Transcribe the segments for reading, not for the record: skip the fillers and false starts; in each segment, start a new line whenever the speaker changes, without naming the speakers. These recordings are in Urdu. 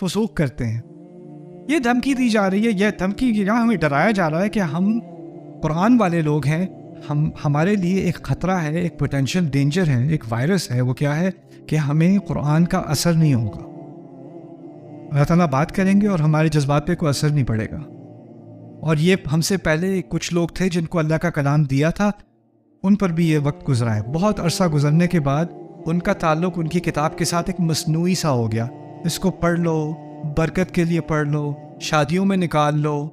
فسوق کرتے ہیں. یہ دھمکی دی جا رہی ہے, یہ دھمکی یہاں ہمیں ڈرایا جا رہا ہے کہ ہم قرآن والے لوگ ہیں, ہمارے لیے ایک خطرہ ہے, ایک پوٹینشیل ڈینجر ہے, ایک وائرس ہے. وہ کیا ہے کہ ہمیں قرآن کا اثر نہیں ہوگا. اللہ تعالیٰ بات کریں گے اور ہمارے جذبات پہ کوئی اثر نہیں پڑے گا. اور یہ ہم سے پہلے کچھ لوگ تھے جن کو اللہ کا کلام دیا تھا, ان پر بھی یہ وقت گزرا ہے. بہت عرصہ گزرنے کے بعد ان کا تعلق ان کی کتاب کے ساتھ ایک مصنوعی سا ہو گیا. اس کو پڑھ لو, برکت کے لیے پڑھ لو, شادیوں میں نکال لو,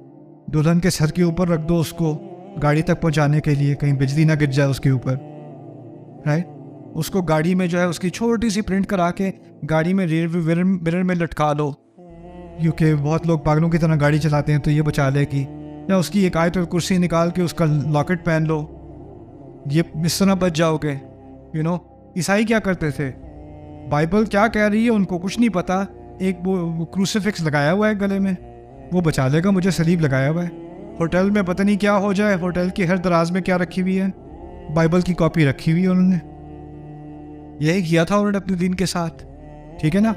دلہن کے سر کے اوپر رکھ دو اس کو گاڑی تک پہنچانے کے لیے, کہیں بجلی نہ گر جائے اس کے اوپر, رائٹ. اس کو گاڑی میں جو ہے اس کی چھوٹی سی پرنٹ کرا کے گاڑی میں ریئر مرر میں لٹکا لو, کیونکہ بہت لوگ پاگلوں کی طرح گاڑی چلاتے ہیں تو یہ بچا لے گی. یا اس کی ایک آیت الکرسی نکال کے اس کا لاکٹ پہن لو, یہ اس طرح بچ جاؤ گے. عیسائی کیا کرتے تھے, بائبل کیا کہہ رہی ہے ان کو کچھ نہیں پتا. ایک وہ کروسیفکس لگایا ہوا ہے گلے میں, وہ بچا لے گا مجھے, سلیب لگایا ہوا ہے. ہوٹل میں پتہ نہیں کیا ہو جائے, ہوٹل کی ہر دراز میں کیا رکھی ہوئی ہے, بائبل کی کاپی رکھی ہوئی ہے. انہوں نے یہی کیا تھا انہوں نے اپنے دین کے ساتھ, ٹھیک ہے نا.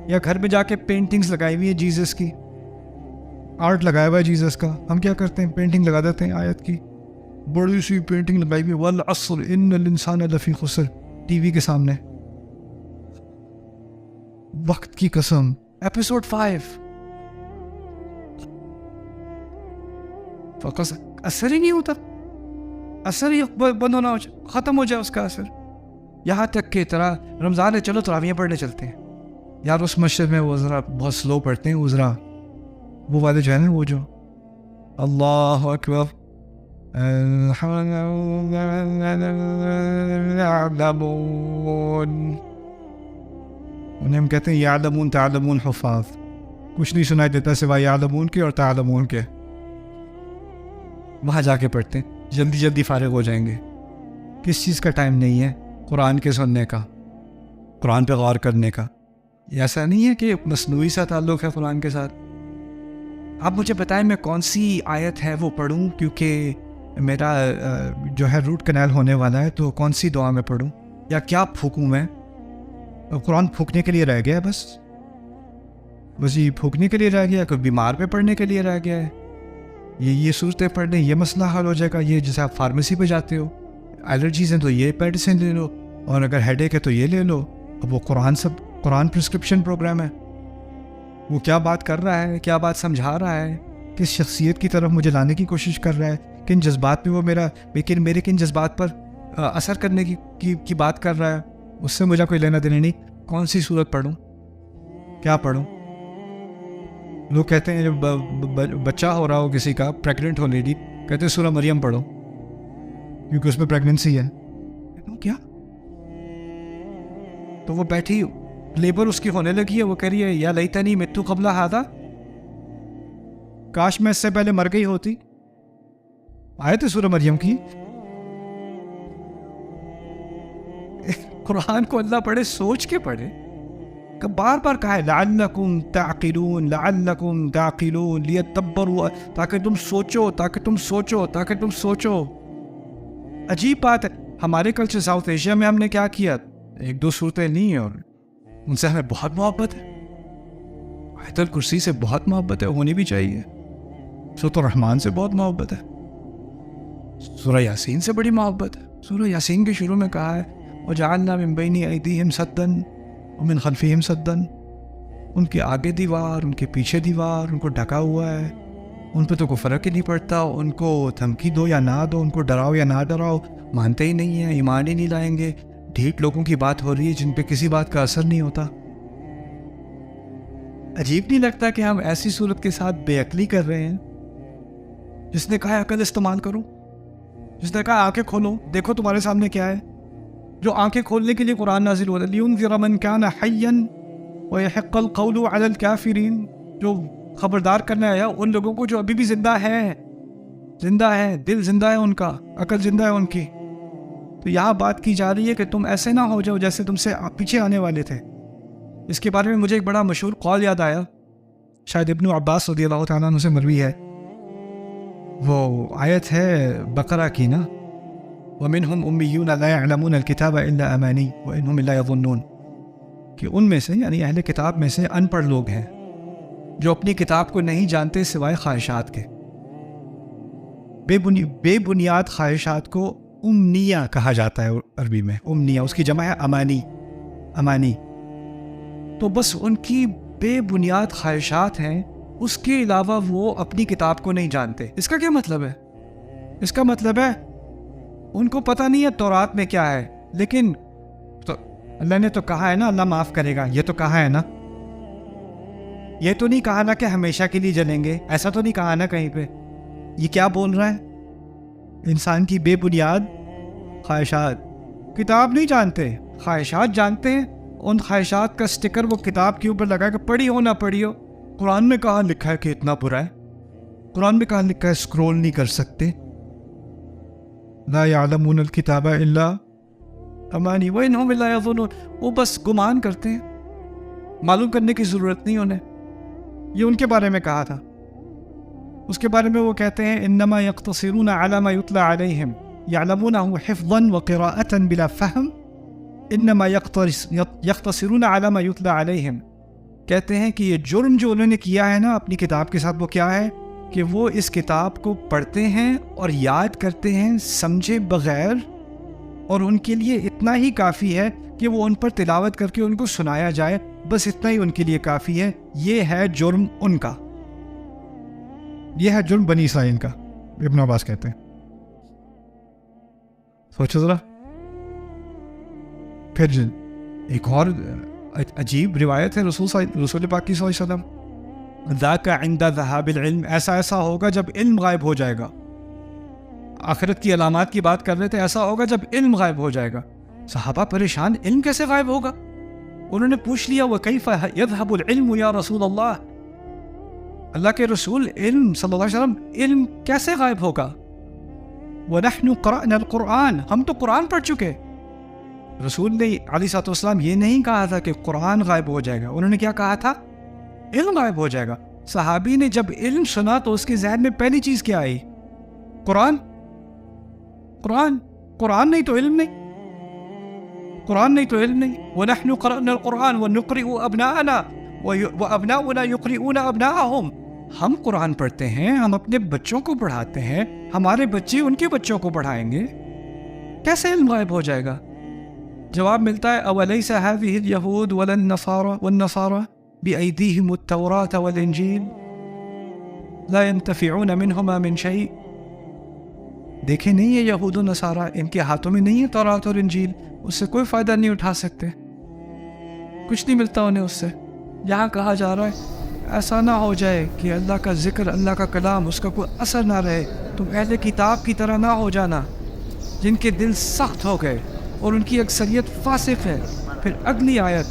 یا گھر میں جا کے پینٹنگز لگائی ہوئی ہے جیزس کی, آرٹ لگایا ہوا ہے جیزس کا. ہم کیا کرتے ہیں, پینٹنگ لگا دیتے ہیں آیت کی, بڑی سی پینٹنگ لگائی ہوئی, والعصر ان الانسان لفی خسر, ٹی وی کے سامنے. وقت کی قسم, ایپیسوڈ 5 فوکس, اثر ہی نہیں ہوتا, اثر ہی بند ہونا, ختم ہو جائے اس کا اثر. یہاں تک کہ طرح رمضان ہے, چلو تراویحیں پڑھنے چلتے ہیں یار. اس مسجد میں وہ ذرا بہت سلو پڑھتے ہیں, وہ ذرا وہ والے جو ہے نا, وہ جو اللہ اکبر انہیں ہم کہتے ہیں یعلمون تعلمون حفاظ. کچھ نہیں سنائی دیتا سوائے یعلمون کے اور تعلمون کے. وہاں جا کے پڑھتے ہیں, جلدی جلدی فارغ ہو جائیں گے. کس چیز کا ٹائم نہیں ہے, قرآن کے سننے کا, قرآن پہ غور کرنے کا. ایسا نہیں ہے کہ مصنوعی سا تعلق ہے قرآن کے ساتھ. آپ مجھے بتائیں میں کون سی آیت ہے وہ پڑھوں, کیونکہ میرا جو ہے روٹ کنال ہونے والا ہے, تو کون سی دعا میں پڑھوں یا کیا پھونکوں میں. قرآن پھونکنے کے لیے رہ گیا ہے, بس یہ پھونکنے کے لیے رہ گیا ہے, کوئی بیمار پہ پڑھنے کے لیے رہ گیا ہے. یہ صورتیں پڑھنے, یہ مسئلہ حل ہو جائے گا. یہ جیسے آپ فارمیسی پہ جاتے ہو, الرجیز ہیں تو یہ میڈیسن لے لو, اور اگر ہیڈ ایک ہے تو یہ لے لو. اب وہ قرآن پرسکرپشن پروگرام ہے. وہ کیا بات کر رہا ہے, کیا بات سمجھا رہا ہے, کس شخصیت کی طرف مجھے لانے کی کوشش کر رہا ہے, کن جذبات پہ وہ میرے کن جذبات پر اثر کرنے کی بات کر رہا ہے, اس سے مجھے کوئی لینا دینا نہیں. کون سی صورت پڑھوں, کیا پڑھوں. لوگ کہتے ہیں جب بچہ ہو رہا ہو کسی کا, پریگننٹ ہو لیڈی, کہتے ہیں سورہ مریم پڑھو کیونکہ اس میں پریگننسی ہے. کیا, تو وہ بیٹھی لیبر اس کی ہونے لگی ہے, وہ کہہ رہی ہے یا لیتنی مت قبل ھذا, کاش میں اس سے پہلے مر گئی ہوتی. آیت ہے سورہ مریم کی. قرآن کو اللہ پڑھے, سوچ کے پڑھے. بار بار کہا ہے لعلکم تعقلون, لعلکم تعقلون, لیدبروا, تاکہ تم سوچو, تاکہ تم سوچو. عجیب بات ہے, ہمارے کلچر ساؤتھ ایشیا میں ہم نے کیا کیا, ایک دو صورتیں نہیں, اور ان سے ہمیں بہت محبت ہے. آیت الکرسی سے بہت محبت ہے, ہونی بھی چاہیے. سورۃ الرحمن سے بہت محبت ہے. سورہ یاسین سے بڑی محبت ہے. سورہ یاسین کے شروع میں کہا ہے وَجَعَلْنَا مِن بَيْنِ أَيْدِيهِمْ سَدًّا وَمِن خَلْفِهِمْ سَدًّا. ان کے آگے دیوار, ان کے پیچھے دیوار, ان کو ڈھکا ہوا ہے. ان پہ تو کوئی فرق ہی نہیں پڑتا. ان کو دھمکی دو یا نہ دو, ان کو ڈراؤ یا نہ ڈراؤ, مانتے ہی نہیں ہیں, ایمان ہی نہیں لائیں گے. ڈھیٹ لوگوں کی بات ہو رہی ہے جن پہ کسی بات کا اثر نہیں ہوتا. عجیب نہیں لگتا کہ ہم ایسی صورت کے ساتھ بے عقلی کر رہے ہیں. جس نے کہا عقل استعمال کرو, جس نے کہا آنکھیں کھولو, دیکھو تمہارے سامنے کیا ہے. جو آنکھیں کھولنے کے لیے قرآن نازل ہوا ہے, لِيُنذِرَ مَن كَانَ حَيًّا وَيَحِقَّ الْقَوْلُ عَلَى الْكَافِرِينَ, جو خبردار کرنے آیا ان لوگوں کو جو ابھی بھی زندہ ہے, دل زندہ ہے ان کا, عقل زندہ ہے ان کی. تو یہاں بات کی جا رہی ہے کہ تم ایسے نہ ہو جاؤ جیسے تم سے پیچھے آنے والے تھے. اس کے بارے میں مجھے ایک بڑا مشہور قول یاد آیا, شاید ابن عباس رضی اللہ تعالیٰ عنہ سے مروی ہے. وہ آیت ہے بقرہ کی نا, وَمِنْهُمْ أُمِّيُّونَ لَا يَعْلَمُونَ الْكِتَابَ إِلَّا أَمَانِيَّ وَإِنْهُمْ إِلَّا يَظُنُّونَ, کہ ان میں سے یعنی اہل کتاب میں سے ان پڑھ لوگ ہیں جو اپنی کتاب کو نہیں جانتے سوائے خواہشات کے. بے بنیاد خواہشات کو امنیہ کہا جاتا ہے عربی میں. امنیہ اس کی جمع ہے امانی. تو بس ان کی بے بنیاد خواہشات ہیں، اس کے علاوہ وہ اپنی کتاب کو نہیں جانتے. اس کا کیا مطلب ہے؟ اس کا مطلب ہے ان کو پتہ نہیں ہے تورات میں کیا ہے، لیکن تو اللہ نے تو کہا ہے نا اللہ معاف کرے گا، یہ تو کہا ہے نا. یہ تو نہیں کہا نا کہ ہمیشہ کے لیے جلیں گے، ایسا تو نہیں کہا نا کہیں پہ. یہ کیا بول رہا ہے؟ انسان کی بے بنیاد خواہشات. کتاب نہیں جانتے، خواہشات جانتے ہیں. ان خواہشات کا سٹکر وہ کتاب کے اوپر لگا کہ پڑھی ہو نہ پڑھی ہو. قرآن میں کہاں لکھا ہے کہ اتنا برا ہے؟ قرآن میں کہاں لکھا ہے سکرول نہیں کر سکتے؟ لا یعلمون الکتاب الا امانی وانہم لا یظنون. وہ بس گمان کرتے ہیں، معلوم کرنے کی ضرورت نہیں انہیں. یہ ان کے بارے میں کہا تھا. اس کے بارے میں وہ کہتے ہیں انما یقتصرون علی ما یتلی علیہم یعلمونہ حفظا وقراءۃ بلا فہم انما یقتصرون علی ما یتلی علیہم. کہتے ہیں کہ یہ جرم جو انہوں نے کیا ہے نا اپنی کتاب کے ساتھ، وہ کیا ہے کہ وہ اس کتاب کو پڑھتے ہیں اور یاد کرتے ہیں سمجھے بغیر، اور ان کے لیے اتنا ہی کافی ہے کہ وہ ان پر تلاوت کر کے ان کو سنایا جائے، بس اتنا ہی ان کے لیے کافی ہے. یہ ہے جرم ان کا، یہ ہے جرم بنی اسرائیل کا. ابن عباس کہتے ہیں. سوچو ذرا. پھر ایک اور عجیب روایت ہے رسول پاک کی صلی اللہ علیہ وسلم، ذاک عند ذہاب العلم، ایسا ہوگا جب علم غائب ہو جائے گا. آخرت کی علامات کی بات کر رہے تھے، ایسا ہوگا جب علم غائب ہو جائے گا. صحابہ پریشان، علم کیسے غائب ہوگا؟ انہوں نے پوچھ لیا وَكَيْفَ يَذْهَبُ الْعِلْمُ يَا رسول اللہ، اللہ کے رسول علم صلی اللہ علیہ وسلم علم کیسے غائب ہوگا؟ وَنَحْنُ قَرَأْنَا الْقُرْآنَ، ہم تو قرآن پڑھ چکے. رسول نے علیہ الصلوۃ والسلام یہ نہیں کہا تھا کہ قرآن غائب ہو جائے گا، انہوں نے کیا کہا تھا؟ علم غائب ہو جائے گا. صحابی نے جب علم سنا تو اس کے ذہن میں پہلی چیز کیا آئی؟ قرآن. قرآن نہیں تو علم نہیں، قرآن نہیں تو علم نہیں. وَنَحْنُ قَرَأْنَا الْقُرْآنَ وَنُقْرِئُ أَبْنَاءَنَا وَأَبْنَاؤُنَا يُقْرِئُونَ أَبْنَاءَهُمْ. ہم قرآن پڑھتے ہیں، ہم اپنے بچوں کو پڑھاتے ہیں، ہمارے بچے ان کے بچوں کو پڑھائیں گے. کیسے علم غائب ہو جائے گا؟ جواب ملتا ہے أَوَلَيْسَ هَذِهِ الْيَهُودُ وَلَا النَّصَارَى بِأَيْدِيهِمُ التَّوْرَاةَ وَالْإِنْجِيلَ لَا يَنْتَفِعُونَ مِنْهُمَا مِنْ شَيْءٍ. دیکھیں نہیں ہے یہود و نصارہ، ان کے ہاتھوں میں نہیں ہے تورات اور انجیل، اس سے کوئی فائدہ نہیں اٹھا سکتے، کچھ نہیں ملتا انہیں اس سے. یہاں کہا جا رہا ہے ایسا نہ ہو جائے کہ اللہ کا ذکر، اللہ کا کلام، اس کا کوئی اثر نہ رہے. تم اہل کتاب کی طرح نہ ہو جانا جن کے دل سخت ہو گئے اور ان کی اکثریت فاسق ہے. پھر اگلی آیت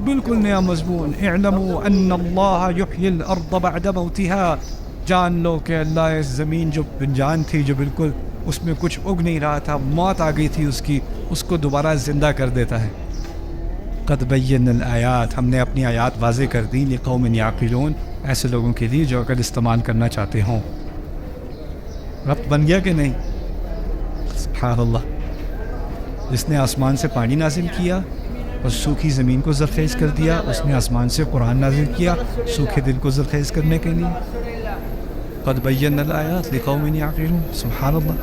بالکل نیا مضمون، اعلموا ان اللہ یحیی الارض بعد موتها. جان لو کہ اللہ اس زمین جو بنجان تھی، جو بالکل اس میں کچھ اگ نہیں رہا تھا، موت آ گئی تھی اس کی، اس کو دوبارہ زندہ کر دیتا ہے. قد بینا الآیات، ہم نے اپنی آیات واضح کر دی، لقوم یعقلون، ایسے لوگوں کے لیے جو اگر استعمال کرنا چاہتے ہوں. ربط بن گیا کہ نہیں؟ سبحان اللہ. جس نے آسمان سے پانی نازل کیا اور سوکھی زمین کو زرخیز کر دیا، اس نے آسمان سے قرآن نازل کیا سوکھے دل کو زرخیز کرنے کے لیے. قد بینا الآیات لقوم یعقلون. سبحان اللہ.